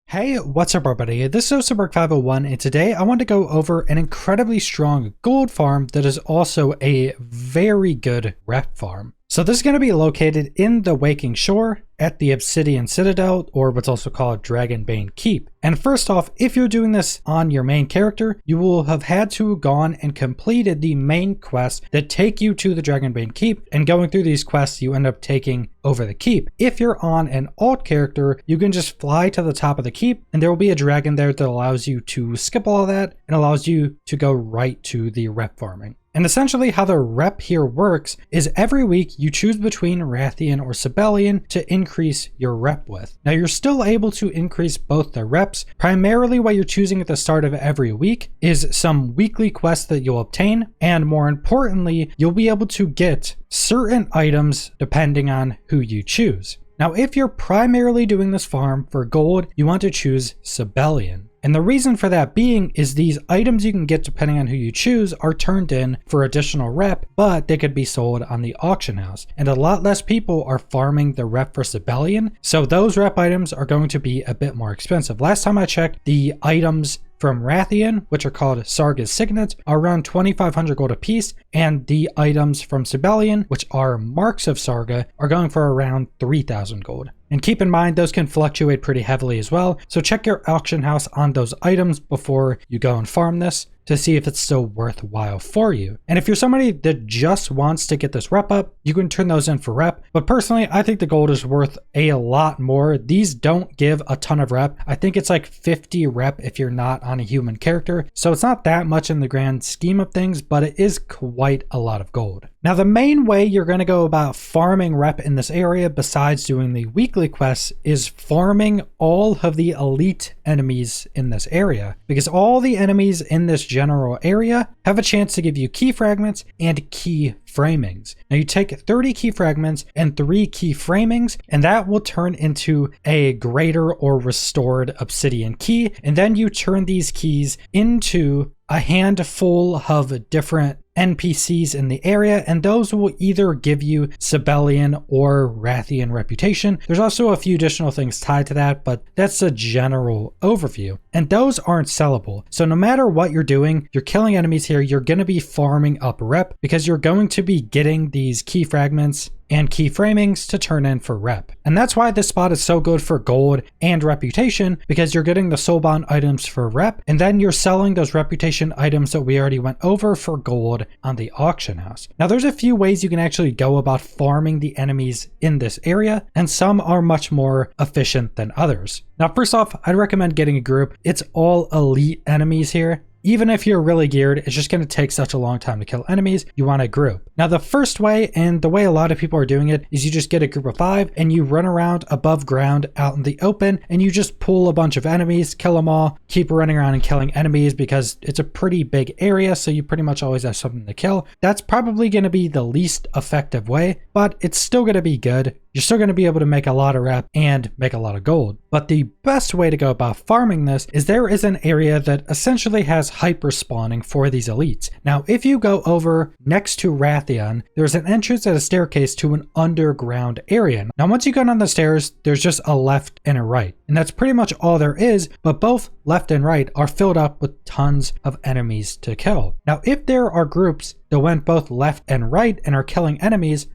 Hey, what's up everybody? This is Osaberg501 and today I want to go over an incredibly strong gold farm that is also a very good rep farm. So this is going to be located in the Waking Shore at the Obsidian Citadel, or what's also called Dragonbane Keep. And first off, if you're doing this on your main character, you will have had to have gone and completed the main quests that take you to the Dragonbane Keep, and going through these quests you end up taking over the keep. If you're on an alt character, you can just fly to the top of the keep and there will be a dragon there that allows you to skip all of that and allows you to go right to the rep farming. And essentially how the rep here works is every week you choose between Wrathion or Sabellian to increase your rep with. Now you're still able to increase both the reps. Primarily what you're choosing at the start of every week is some weekly quests that you'll obtain, and more importantly, you'll be able to get certain items depending on who you choose. Now if you're primarily doing this farm for gold, you want to choose Sabellian. And the reason for that being is these items you can get depending on who you choose are turned in for additional rep, but they could be sold on the auction house. And a lot less people are farming the rep for Sabellian, so those rep items are going to be a bit more expensive. Last time I checked, the items from Wrathion, which are called Sarga's Signets, are around 2,500 gold a piece, and the items from Sabellian, which are marks of Sarga, are going for around 3,000 gold. And keep in mind, those can fluctuate pretty heavily as well, so check your auction house on those items before you go and farm this to see if it's still worthwhile for you. And if you're somebody that just wants to get this rep up, you can turn those in for rep. But personally, I think the gold is worth a lot more. These don't give a ton of rep. I think it's like 50 rep if you're not on a human character. So it's not that much in the grand scheme of things, but it is quite a lot of gold. Now, the main way you're going to go about farming rep in this area, besides doing the weekly quests, is farming all of the elite enemies in this area. Because all the enemies in this general area have a chance to give you key fragments and key framings. Now you take 30 key fragments and 3 key framings, and that will turn into a greater or restored obsidian key. And then you turn these keys into a handful of different NPCs in the area, and those will either give you Sabellian or Wrathion reputation. There's also a few additional things tied to that, but that's a general overview. And those aren't sellable. So no matter what you're doing, you're killing enemies here, you're going to be farming up rep because you're going to be getting these key fragments and key framings to turn in for rep. And that's why this spot is so good for gold and reputation, because you're getting the soulbound items for rep, and then you're selling those reputation items that we already went over for gold on the auction house. Now there's a few ways you can actually go about farming the enemies in this area, and some are much more efficient than others. Now first off, I'd recommend getting a group. It's all elite enemies here. Even if you're really geared, it's just going to take such a long time to kill enemies. You want a group. Now the first way, and the way a lot of people are doing it, is you just get a group of 5 and you run around above ground out in the open and you just pull a bunch of enemies, kill them all, keep running around and killing enemies because it's a pretty big area, so you pretty much always have something to kill. That's probably going to be the least effective way, but it's still going to be good. You're still going to be able to make a lot of rep and make a lot of gold. But the best way to go about farming this is there is an area that essentially has hyper spawning for these elites. Now, if you go over next to Wrathion, there's an entrance and a staircase to an underground area. Now, once you go down the stairs, there's just a left and a right. And that's pretty much all there is, but both left and right are filled up with tons of enemies to kill. Now, if there are groups that went both left and right and are killing enemies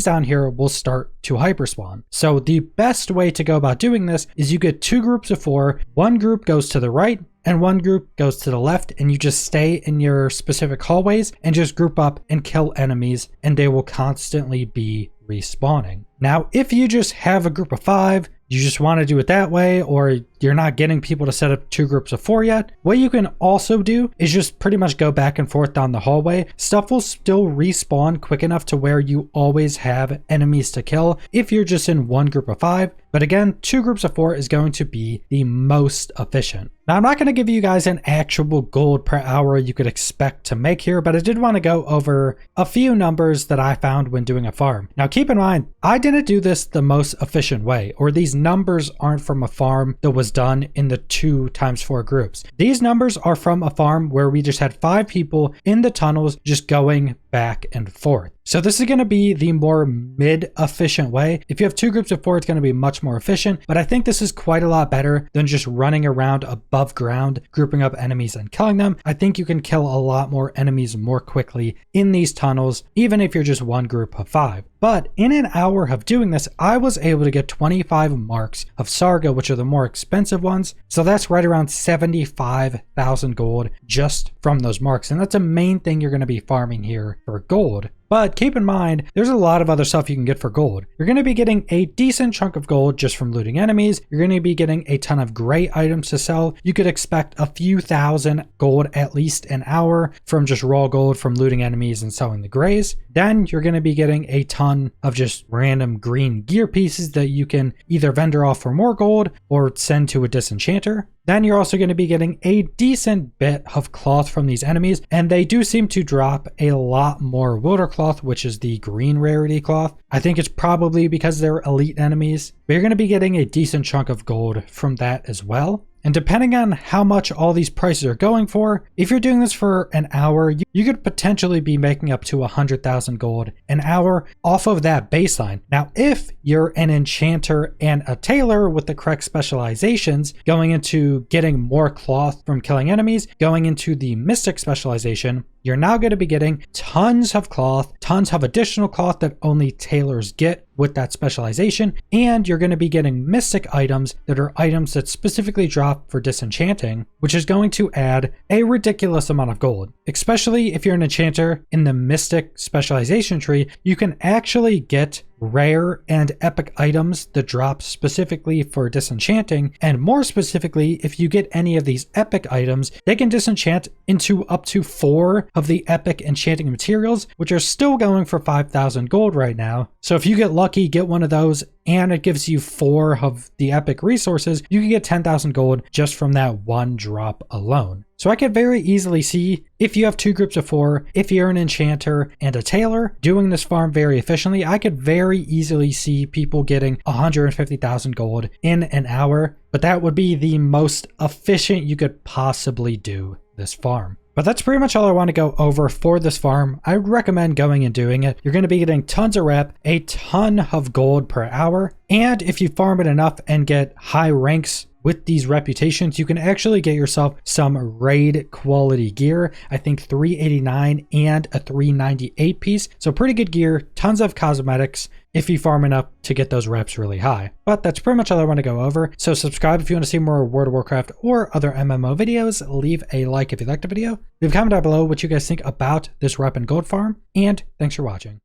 down here will start to hyperspawn. So the best way to go about doing this is you get 2 groups of 4. One group goes to the right and one group goes to the left, and you just stay in your specific hallways and just group up and kill enemies, and they will constantly be respawning. Now, if you just have a group of 5, you just want to do it that way, or you're not getting people to set up 2 groups of 4 yet, what you can also do is just pretty much go back and forth down the hallway. Stuff will still respawn quick enough to where you always have enemies to kill if you're just in one group of 5. But again, 2 groups of 4 is going to be the most efficient. Now, I'm not going to give you guys an actual gold per hour you could expect to make here, but I did want to go over a few numbers that I found when doing a farm. Now, keep in mind, I didn't do this the most efficient way, or these numbers aren't from a farm that was done in the 2x4 groups. These numbers are from a farm where we just had 5 people in the tunnels just going back and forth. So this is going to be the more mid-efficient way. If you have 2 groups of 4, it's going to be much more efficient, but I think this is quite a lot better than just running around above ground, grouping up enemies and killing them. I think you can kill a lot more enemies more quickly in these tunnels, even if you're just 1 group of 5. But in an hour of doing this, I was able to get 25 marks of Sarga, which are the more expensive ones. So that's right around 75,000 gold just from those marks. And that's a main thing you're going to be farming here for gold. But keep in mind, there's a lot of other stuff you can get for gold. You're going to be getting a decent chunk of gold just from looting enemies. You're going to be getting a ton of gray items to sell. You could expect a few thousand gold at least an hour from just raw gold from looting enemies and selling the grays. Then you're going to be getting a ton of just random green gear pieces that you can either vendor off for more gold or send to a disenchanter. Then you're also going to be getting a decent bit of cloth from these enemies, and they do seem to drop a lot more wilder cloth, which is the green rarity cloth. I think it's probably because they're elite enemies, but you're going to be getting a decent chunk of gold from that as well. And depending on how much all these prices are going for, if you're doing this for an hour, you could potentially be making up to 100,000 gold an hour off of that baseline. Now, if you're an enchanter and a tailor with the correct specializations, going into getting more cloth from killing enemies, going into the mystic specialization, you're now going to be getting tons of cloth, tons of additional cloth that only tailors get with that specialization, and you're going to be getting mystic items that are items that specifically drop for disenchanting, which is going to add a ridiculous amount of gold. Especially if you're an enchanter in the mystic specialization tree, you can actually get rare and epic items that drop specifically for disenchanting, and more specifically, if you get any of these epic items, they can disenchant into up to 4 of the epic enchanting materials, which are still going for 5,000 gold right now. So if you get lucky, get one of those, and it gives you 4 of the epic resources, you can get 10,000 gold just from that one drop alone. So I could very easily see, if you have 2 groups of 4, if you're an enchanter and a tailor doing this farm very efficiently, I could very easily see people getting 150,000 gold in an hour, but that would be the most efficient you could possibly do this farm. But that's pretty much all I want to go over for this farm. I would recommend going and doing it. You're going to be getting tons of rep, a ton of gold per hour, and if you farm it enough and get high ranks with these reputations, you can actually get yourself some raid quality gear. I think 389 and a 398 piece. So pretty good gear, tons of cosmetics if you farm enough to get those reps really high. But that's pretty much all I want to go over. So subscribe if you want to see more World of Warcraft or other MMO videos. Leave a like if you liked the video. Leave a comment down below what you guys think about this rep and gold farm. And thanks for watching.